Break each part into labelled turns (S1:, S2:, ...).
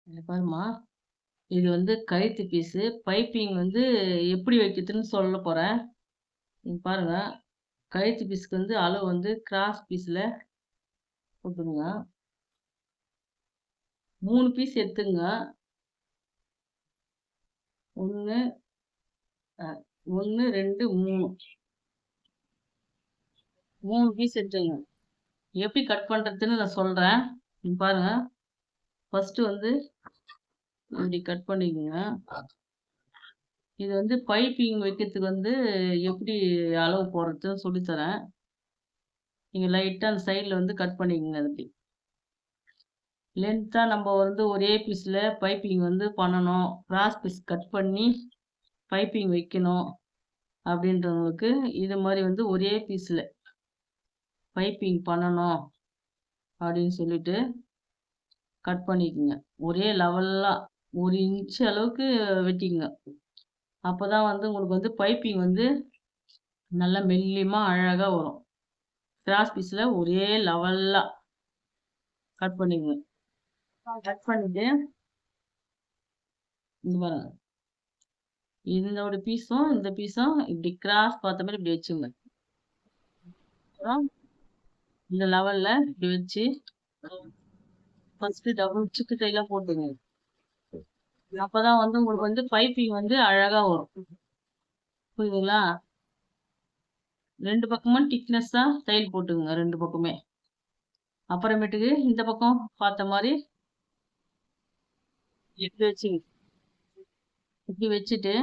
S1: இங்க பாரும்மா, இது வந்து கழுத்து பீஸு. பைப்பிங் வந்து எப்படி வைக்கிறதுன்னு சொல்லப் போறேன். நீங்க பாருங்க. கழுத்து பீஸ்க்கு வந்து அளவு வந்து கிராஸ் பீஸ்ல போட்டுருங்க. 3 பீஸ் எடுத்துக்கங்க. 1 1, 2, 3. 3 பீஸ் எடுத்துக்கங்க. எப்படி கட் பண்றதுன்னு நான் சொல்றேன். இங்க பாருங்க. ஃபர்ஸ்ட்டு வந்து இப்படி கட் பண்ணிக்கங்க. இது வந்து பைப்பிங் வைக்கிறதுக்கு வந்து எப்படி அளவு போடுறதுன்னு சொல்லித் தரேன். நீங்க லைட்டா அந்த சைடுல வந்து கட் பண்ணிக்கங்க அப்படி. லென்த்தா நம்ம வந்து ஒரே பீஸ்ல பைப்பிங் வந்து பண்ணணும். கிராஸ் பீஸ் கட் பண்ணி பைப்பிங் வைக்கணும் அப்படின்றவங்களுக்கு இது மாதிரி வந்து ஒரே பீஸ்ல பைப்பிங் பண்ணணும் அப்படின்னு சொல்லிட்டு கட் பண்ணிக்கோங்க. ஒரே லெவலா 1 இன்ச் அளவுக்கு வெட்டிக்கங்க. அப்பதான் வந்து உங்களுக்கு வந்து பைப்பிங் வந்து நல்லா மெல்லியமா அழகா வரும். கிராஸ் பீஸ்ல ஒரே லெவலா கட் பண்ணிக்கங்க. கட் பண்ணிட்டு இங்க பாருங்க. இதோட பீஸும் இந்த பீஸும் இப்படி கிராஸ் பார்த்த மாதிரி இப்படி வச்சுங்க. அப்புறம் இந்த லெவல்ல இப்படி வச்சு ஃபர்ஸ்ட் டபுள் சுக்கு தையலா போட்டுங்க. அப்பதான் வந்து உங்களுக்கு வந்து பைப்பிங் வந்து அழகா வரும். புரியுதுங்களா? 2 பக்கமும் திக்னஸா தையல் போட்டுங்க 2 பக்கமே. அப்புறமேட்டுக்கு இந்த பக்கம் பார்த்த மாதிரி இப்படி வச்சுங்க. இப்படி வச்சுட்டு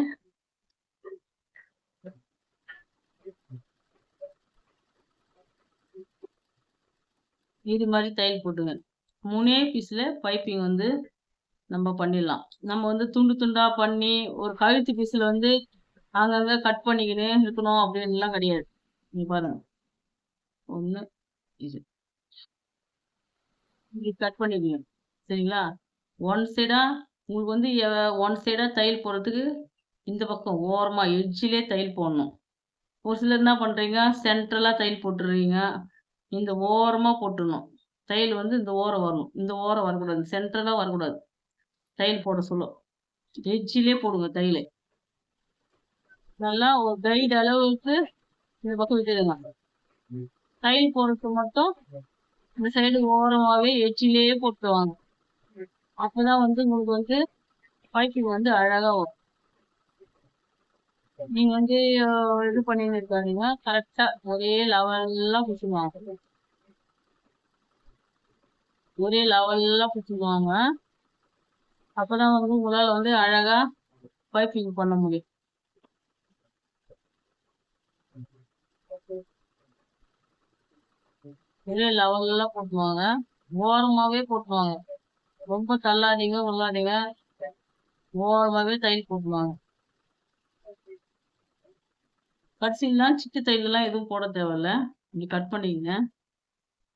S1: இது மாதிரி தையல் போட்டுங்க. 3 பீஸ்ல பைப்பிங் வந்து நம்ம பண்ணிடலாம். நம்ம வந்து துண்டு துண்டா பண்ணி ஒரு கழுத்து பீஸ்ல வந்து அங்கங்க கட் பண்ணிக்கினே இருக்கணும் அப்படின்னுலாம் கிடையாது. நீங்க பாருங்க. 1 இது இப்படி கட் பண்ணிக்கங்க. சரிங்களா? ஒன் சைடா உங்களுக்கு வந்து ஒன் சைடா தையல் போடுறதுக்கு இந்த பக்கம் ஓரமா எட்ஜிலே தையல் போடணும். ஒரு சிலர் என்ன பண்றீங்க, சென்ட்ரலா தையல் போட்டுறீங்க. இந்த ஓரமா போட்டுடணும். தையல் வந்து இந்த ஓரம் வரணும். இந்த ஓரம் வரக்கூடாது. சென்ட்ரலா வரக்கூடாது. தையல் போட சொல்ல. எட்ஜிலே போடுங்க தையலு. நல்லா ஒரு கைடு அளவுக்கு இந்த பக்கம் விட்டுடுங்க. தையல் போடுறதுக்கு மட்டும் இந்த சைடு ஓரமாவே எட்ஜிலேயே போட்டு வாங்க. அப்பதான் வந்து உங்களுக்கு வந்து பைப்பிங் வந்து அழகா வரும். நீங்க வந்து இது பண்ணின்னு இருக்காதீங்க. கரெக்டா ஒரே லெவல்லா பிடிச்சுக்குவாங்க. ஒரே லெவல்லா பிடிச்சுக்குவாங்க. அப்பதான் வந்து உங்களால வந்து அழகா பைப்பிங் பண்ண முடியும். ஒரே லெவல்லா போட்டுவாங்க. ஓரமாவே போட்டுவாங்க. ரொம்ப தள்ளாதீங்க, உள்ளாதீங்க. ஓரமாவே தையல் போட்டுவாங்க. கடைசிலாம் சிட்டு தையல்லாம் எதுவும் போட தேவையில்ல. இப்படி கட் பண்ணிக்கங்க.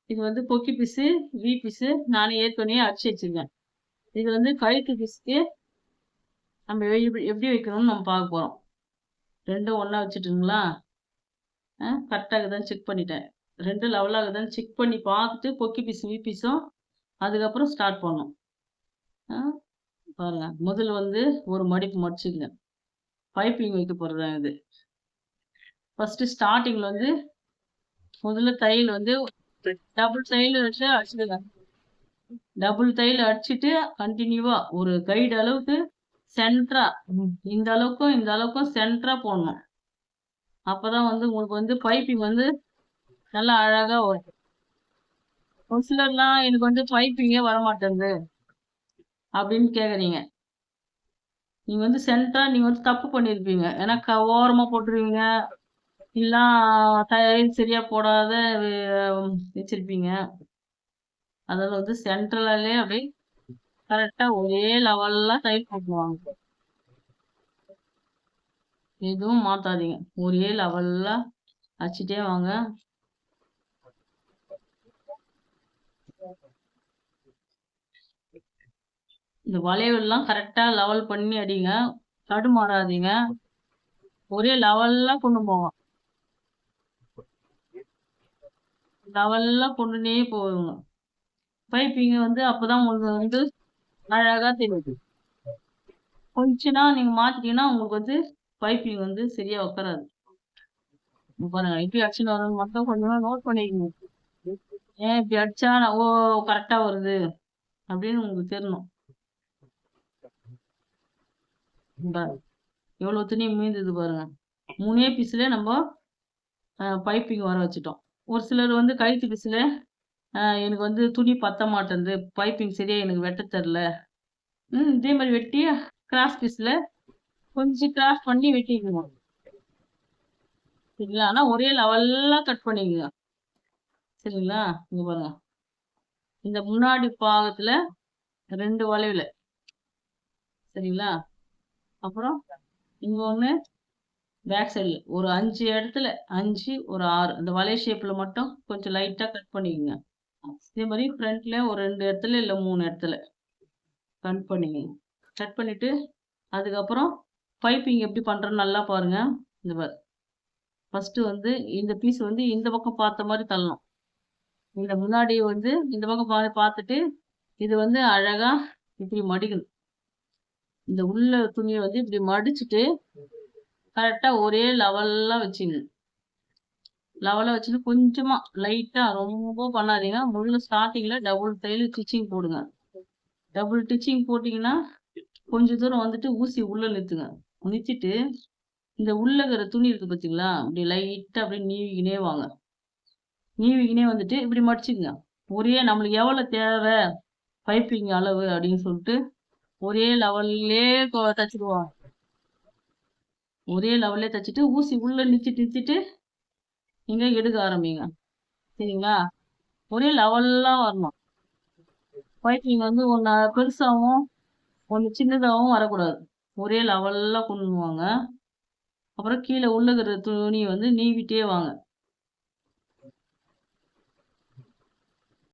S1: இது வந்து கொக்கி பீஸு, வி பீஸு நானே ஏற்கனவே அடிச்சு வச்சிருக்கேன். இது வந்து கழுத்து பீஸுக்கு நம்ம எப்படி வைக்கணும்னு நம்ம பார்க்க போறோம். 2ம் ஒண்ணா வச்சுட்டுங்களா? கரெக்டா இருக்குதான்னு செக் பண்ணிட்டேன். 2 லெவலா இருக்குதான்னு செக் பண்ணி பார்த்துட்டு கொக்கி பீஸ், வி பீஸும் அதுக்கப்புறம் ஸ்டார்ட் பண்ணணும். பாருங்க. முதல்ல வந்து ஒரு மடிப்பு மடிச்சுக்கங்க. பைப்பிங் வைக்க போறது தான் இது. ஃபர்ஸ்ட் ஸ்டார்டிங்ல வந்து முதல்ல தையல் வந்து டபுள் தையல் வச்சு அடிச்சுடுங்க. டபுள் தையல் அடிச்சுட்டு கண்டினியூவா ஒரு கைடு அளவுக்கு சென்டரா இந்த அளவுக்கும் சென்டரா போடணும். அப்பதான் வந்து உங்களுக்கு வந்து பைப்பிங் வந்து நல்லா அழகா வரும். ஒரு சிலர்லாம் எனக்கு வந்து பைப்பிங்கே வரமாட்டேங்குது அப்படின்னு கேக்குறீங்க. நீங்க வந்து சென்டரா நீங்க வந்து தப்பு பண்ணிருப்பீங்க. ஏன்னா ஓரமா போட்டுருவீங்க. இல்ல தையல் சரியா போடாத வச்சிருப்பீங்க. அதாவது வந்து சென்ட்ரலாலே அப்படியே கரெக்டா ஒரே லெவல்லா தையல் போட்டுருவாங்க. எதுவும் மாத்தாதீங்க. ஒரே லெவல்லா அடிச்சுட்டே வாங்க. இந்த வளைவுலாம் கரெக்டா லெவல் பண்ணி அடிங்க. தடுமாறாதீங்க. ஒரே லெவல்லா கொண்டு போங்க. லெவல்லா கொண்டுனே போகுங்க. பைப்பிங் வந்து அப்பதான் உங்களுக்கு வந்து அழகா தெரியுது. கொஞ்ச நாள் நீங்க மாத்திட்டீங்கன்னா, உங்களுக்கு வந்து பைப்பிங் வந்து சரியா உட்காராது. இங்க பாருங்க எப்படி அடிச்சுன்னு வருதுன்னு மட்டும் கொஞ்சமா நோட் பண்ணிக்கங்க. ஏன் இப்படி அடிச்சா கரெக்ட்டா வருது அப்படின்னு உங்களுக்கு தெரியணும். பாருங்க எவ்வளோ துணி மீந்தது பாருங்க. 3 பீஸ்ல நம்ம பைப்பிங் வர வச்சுட்டோம். ஒரு சிலர் வந்து கழுத்து பீஸ்ல எனக்கு வந்து துணி பத்த மாட்டேன்து. பைப்பிங் சரியா எனக்கு வெட்ட தெர்ல. இதே மாரி வெட்டி கிராஸ் பீஸ்ல கொஞ்சம் கிராஸ் பண்ணி வெட்டிக்கணும். சரிங்களா? ஆனா ஒரே லெவல்லா கட் பண்ணிக்கங்க. சரிங்களா? இங்க பாருங்க. இந்த முன்னாடி பாகத்துல 2 வளைவுல. சரிங்களா? அப்புறம் இங்க ஒண்ணு பேக் சைடுல ஒரு 5 இடத்துல 5 ஒரு 6 அந்த வளைய ஷேப்ல மட்டும் கொஞ்சம் லைட்டா கட் பண்ணிக்கங்க. இதே மாரி ஃப்ரண்ட்ல ஒரு 2 இடத்துல இல்ல 3 இடத்துல கட் பண்ணிக்கங்க. கட் பண்ணிட்டு அதுக்கப்புறம் பைப்பிங் எப்படி பண்றோம்னு நல்லா பாருங்க. இந்த பாரு. ஃபர்ஸ்ட்டு வந்து இந்த பீஸ் வந்து இந்த பக்கம் பார்த்த மாரி தள்ளணும். இந்த முன்னாடி வந்து இந்த பக்கம் பார்த்துட்டு, இது வந்து அழகா இப்படி மடிக்கணும். இந்த உள்ள துணிய வந்து இப்படி மடிச்சுட்டு, கரெக்ட்டா ஒரே லெவல்லா வச்சுக்கங்க. லெவலா வச்சுட்டு கொஞ்சமா லைட்டா ரொம்ப பண்ணாதீங்க. முதல்ல ஸ்டார்ட்டிங்ல டபுள் தையல் ஸ்டிச்சிங் போடுங்க. டபுள் ஸ்டிச்சிங் போட்டீங்கன்னா, கொஞ்சம் தூரம் வந்துட்டு ஊசி உள்ள நிறுத்துங்க. நிறுத்திட்டு, இந்த உள்ள இருக்கிற துணி இருக்கு பார்த்தீங்களா? இப்படி லைட்டா அப்படியே நீவிக்கினே வாங்க. நீவிக்கினே வந்துட்டு இப்படி மடிச்சுக்கங்க. ஒரே நம்மளுக்கு எவ்வளோ தேவை பைப்பிங் அளவு அப்படின்னு சொல்லிட்டு, ஒரே லெவல்லயே தச்சுடுவோம். ஒரே லெவல்லயே தச்சுட்டு, ஊசி உள்ள நிறுத்திட்டு நீங்க எடுக்க ஆரம்பிங்க. சரிங்களா? ஒரே லெவல்லா வரணும். பைப்பிங் வந்து ஒண்ணு பெருசாவும், ஒண்ணு சின்னதாவும் வரக்கூடாது. ஒரே லெவல்லா கொண்டு வாங்க. அப்புறம் கீழ உள்ள இருக்கிற துணிய வந்து நீவிட்டே வாங்க.